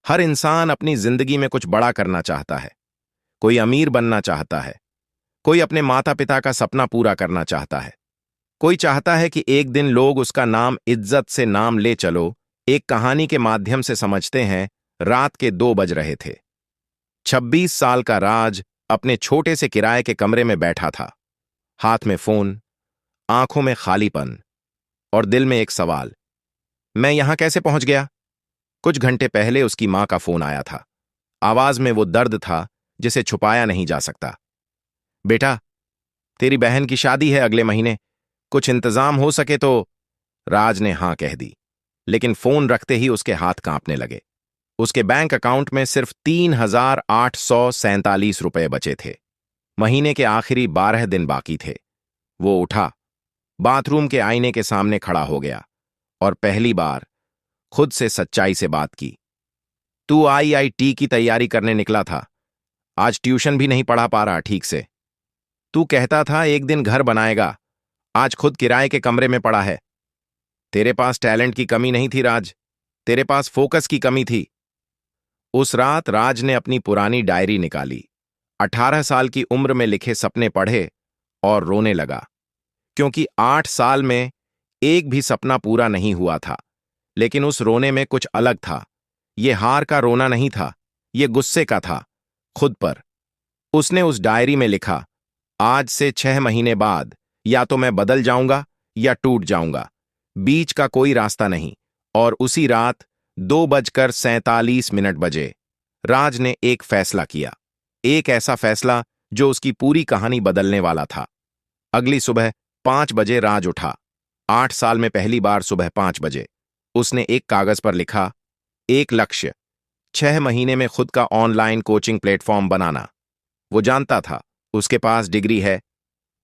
हर इंसान अपनी जिंदगी में कुछ बड़ा करना चाहता है। कोई अमीर बनना चाहता है, कोई अपने माता पिता का सपना पूरा करना चाहता है, कोई चाहता है कि एक दिन लोग उसका नाम इज्जत से नाम ले चलो। एक कहानी के माध्यम से समझते हैं। रात के 2 बज रहे थे। 26 साल का राज अपने छोटे से किराए के कमरे में बैठा था। हाथ में फोन, आंखों में खालीपन और दिल में एक सवाल, मैं यहां कैसे पहुंच गया? कुछ घंटे पहले उसकी मां का फोन आया था। आवाज में वो दर्द था जिसे छुपाया नहीं जा सकता। बेटा, तेरी बहन की शादी है अगले महीने, कुछ इंतजाम हो सके तो। राज ने हां कह दी, लेकिन फोन रखते ही उसके हाथ कांपने लगे। उसके बैंक अकाउंट में सिर्फ 3,847 रुपए बचे थे। महीने के आखिरी 12 दिन बाकी थे। वो उठा, बाथरूम के आईने के सामने खड़ा हो गया और पहली बार खुद से सच्चाई से बात की। तू आईआईटी की तैयारी करने निकला था, आज ट्यूशन भी नहीं पढ़ा पा रहा ठीक से। तू कहता था एक दिन घर बनाएगा, आज खुद किराए के कमरे में पड़ा है। तेरे पास टैलेंट की कमी नहीं थी राज, तेरे पास फोकस की कमी थी। उस रात राज ने अपनी पुरानी डायरी निकाली, 18 साल की उम्र में लिखे सपने पढ़े और रोने लगा, क्योंकि 8 साल में एक भी सपना पूरा नहीं हुआ था। लेकिन उस रोने में कुछ अलग था। ये हार का रोना नहीं था, ये गुस्से का था, खुद पर। उसने उस डायरी में लिखा, आज से 6 महीने बाद या तो मैं बदल जाऊंगा या टूट जाऊंगा, बीच का कोई रास्ता नहीं। और उसी रात 2:47 बजे राज ने एक फैसला किया, एक ऐसा फैसला जो उसकी पूरी कहानी बदलने वाला था। अगली सुबह 5 बजे राज उठा। 8 साल में पहली बार सुबह 5 बजे उसने एक कागज पर लिखा, एक लक्ष्य, 6 महीने में खुद का ऑनलाइन कोचिंग प्लेटफॉर्म बनाना। वो जानता था उसके पास डिग्री है,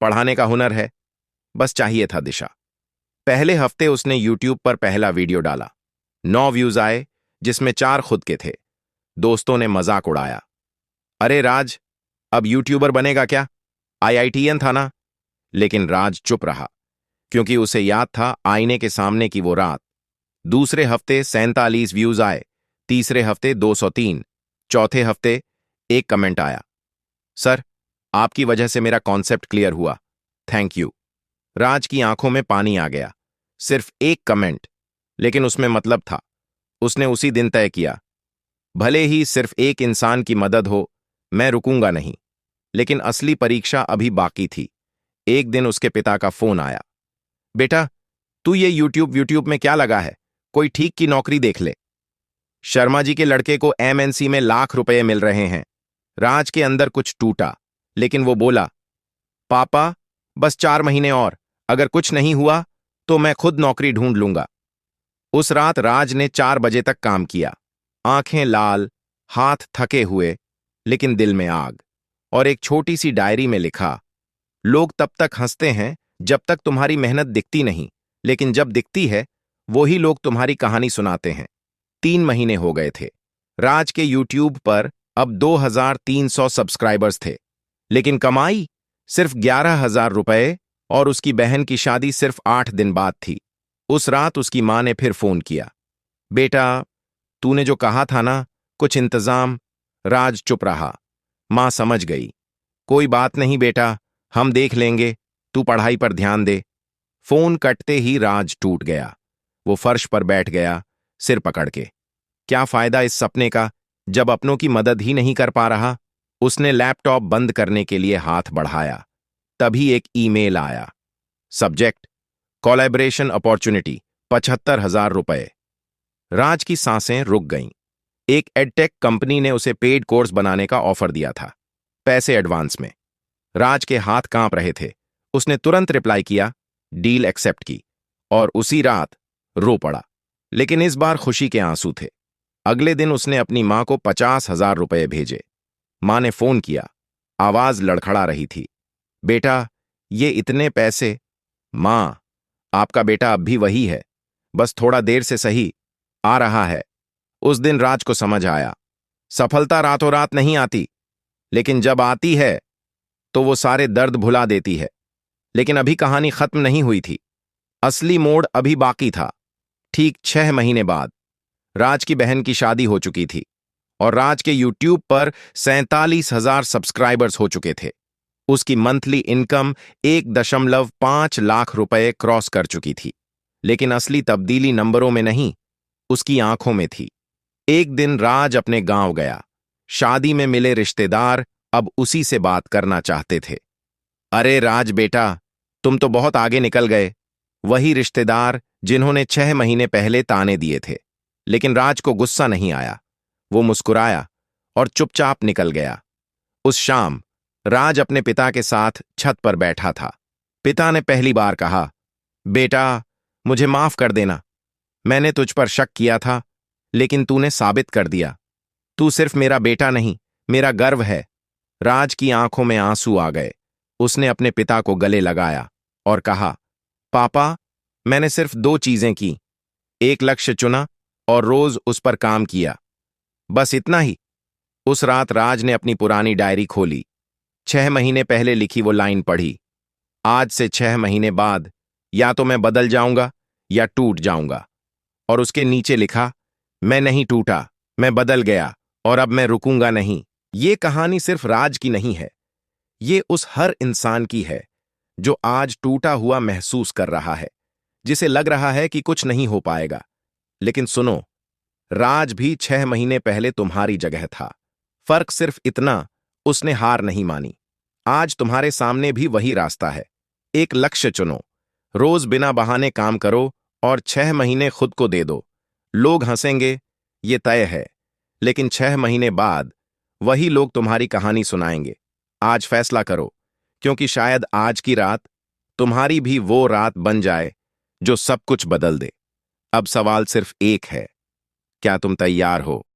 पढ़ाने का हुनर है, बस चाहिए था दिशा। पहले हफ्ते उसने यूट्यूब पर पहला वीडियो डाला। 9 व्यूज आए, जिसमें 4 खुद के थे। दोस्तों ने मजाक उड़ाया, अरे राज, अब यूट्यूबर बनेगा क्या? आईआईटीएन था ना। लेकिन राज चुप रहा, क्योंकि उसे याद था आईने के सामने की वो रात। दूसरे हफ्ते 47 व्यूज आए, तीसरे हफ्ते 203, चौथे हफ्ते एक कमेंट आया, सर, आपकी वजह से मेरा कॉन्सेप्ट क्लियर हुआ, थैंक यू। राज की आंखों में पानी आ गया। सिर्फ एक कमेंट, लेकिन उसमें मतलब था। उसने उसी दिन तय किया, भले ही सिर्फ एक इंसान की मदद हो, मैं रुकूंगा नहीं। लेकिन असली परीक्षा अभी बाकी थी। एक दिन उसके पिता का फोन आया, बेटा, तू ये यूट्यूब में क्या लगा है? कोई ठीक की नौकरी देख ले। शर्मा जी के लड़के को एमएनसी में लाख रुपए मिल रहे हैं। राज के अंदर कुछ टूटा, लेकिन वो बोला, पापा, बस 4 महीने और, अगर कुछ नहीं हुआ तो मैं खुद नौकरी ढूंढ लूंगा। उस रात राज ने 4 बजे तक काम किया, आंखें लाल, हाथ थके हुए, लेकिन दिल में आग। और एक छोटी सी डायरी में लिखा, लोग तब तक हंसते हैं जब तक तुम्हारी मेहनत दिखती नहीं, लेकिन जब दिखती है वही लोग तुम्हारी कहानी सुनाते हैं। 3 महीने हो गए थे। राज के यूट्यूब पर अब 2,300 सब्सक्राइबर्स थे, लेकिन कमाई सिर्फ 11,000 रुपए, और उसकी बहन की शादी सिर्फ 8 दिन बाद थी। उस रात उसकी मां ने फिर फोन किया, बेटा, तूने जो कहा था ना, कुछ इंतजाम। राज चुप रहा। मां समझ गई, कोई बात नहीं बेटा, हम देख लेंगे, तू पढ़ाई पर ध्यान दे। फोन कटते ही राज टूट गया। वो फर्श पर बैठ गया, सिर पकड़ के। क्या फायदा इस सपने का जब अपनों की मदद ही नहीं कर पा रहा? उसने लैपटॉप बंद करने के लिए हाथ बढ़ाया, तभी एक ईमेल आया। सब्जेक्ट, कोलैबोरेशन अपॉर्चुनिटी, 75,000 रुपए। राज की सांसें रुक गईं। एक एडटेक कंपनी ने उसे पेड कोर्स बनाने का ऑफर दिया था, पैसे एडवांस में। राज के हाथ कांप रहे थे। उसने तुरंत रिप्लाई किया, डील एक्सेप्ट की, और उसी रात रो पड़ा। लेकिन इस बार खुशी के आंसू थे। अगले दिन उसने अपनी मां को 50,000 रुपए भेजे। मां ने फोन किया, आवाज लड़खड़ा रही थी, बेटा, ये इतने पैसे? मां, आपका बेटा अब भी वही है, बस थोड़ा देर से सही, आ रहा है। उस दिन राज को समझ आया, सफलता रातों रात नहीं आती, लेकिन जब आती है तो वो सारे दर्द भुला देती है। लेकिन अभी कहानी खत्म नहीं हुई थी। असली मोड़ अभी बाकी था। ठीक 6 महीने बाद राज की बहन की शादी हो चुकी थी। और राज के यूट्यूब पर 47,000 सब्सक्राइबर्स हो चुके थे। उसकी मंथली इनकम 1.5 लाख रुपए क्रॉस कर चुकी थी। लेकिन असली तब्दीली नंबरों में नहीं, उसकी आंखों में थी। एक दिन राज अपने गांव गया। शादी में मिले रिश्तेदार अब उसी से बात करना चाहते थे। अरे राज बेटा, तुम तो बहुत आगे निकल गए। वही रिश्तेदार जिन्होंने 6 महीने पहले ताने दिए थे। लेकिन राज को गुस्सा नहीं आया। वो मुस्कुराया और चुपचाप निकल गया। उस शाम राज अपने पिता के साथ छत पर बैठा था। पिता ने पहली बार कहा, बेटा, मुझे माफ कर देना। मैंने तुझ पर शक किया था, लेकिन तूने साबित कर दिया। तू सिर्फ मेरा बेटा नहीं, मेरा गर्व है। राज की आंखों में आंसू आ गए। उसने अपने पिता को गले लगाया और कहा, पापा, मैंने सिर्फ 2 चीजें की। एक लक्ष्य चुना और रोज उस पर काम किया। बस इतना ही। उस रात राज ने अपनी पुरानी डायरी खोली। 6 महीने पहले लिखी वो लाइन पढ़ी, आज से 6 महीने बाद या तो मैं बदल जाऊंगा या टूट जाऊंगा। और उसके नीचे लिखा, मैं नहीं टूटा, मैं बदल गया और अब मैं रुकूंगा नहीं। ये कहानी सिर्फ राज की नहीं है, ये उस हर इंसान की है जो आज टूटा हुआ महसूस कर रहा है, जिसे लग रहा है कि कुछ नहीं हो पाएगा। लेकिन सुनो, राज भी 6 महीने पहले तुम्हारी जगह था। फर्क सिर्फ इतना, उसने हार नहीं मानी। आज तुम्हारे सामने भी वही रास्ता है। एक लक्ष्य चुनो, रोज बिना बहाने काम करो और 6 महीने खुद को दे दो। लोग हंसेंगे, ये तय है, लेकिन 6 महीने बाद वही लोग तुम्हारी कहानी सुनाएंगे। आज फैसला करो, क्योंकि शायद आज की रात तुम्हारी भी वो रात बन जाए जो सब कुछ बदल दे। अब सवाल सिर्फ एक है, क्या तुम तैयार हो?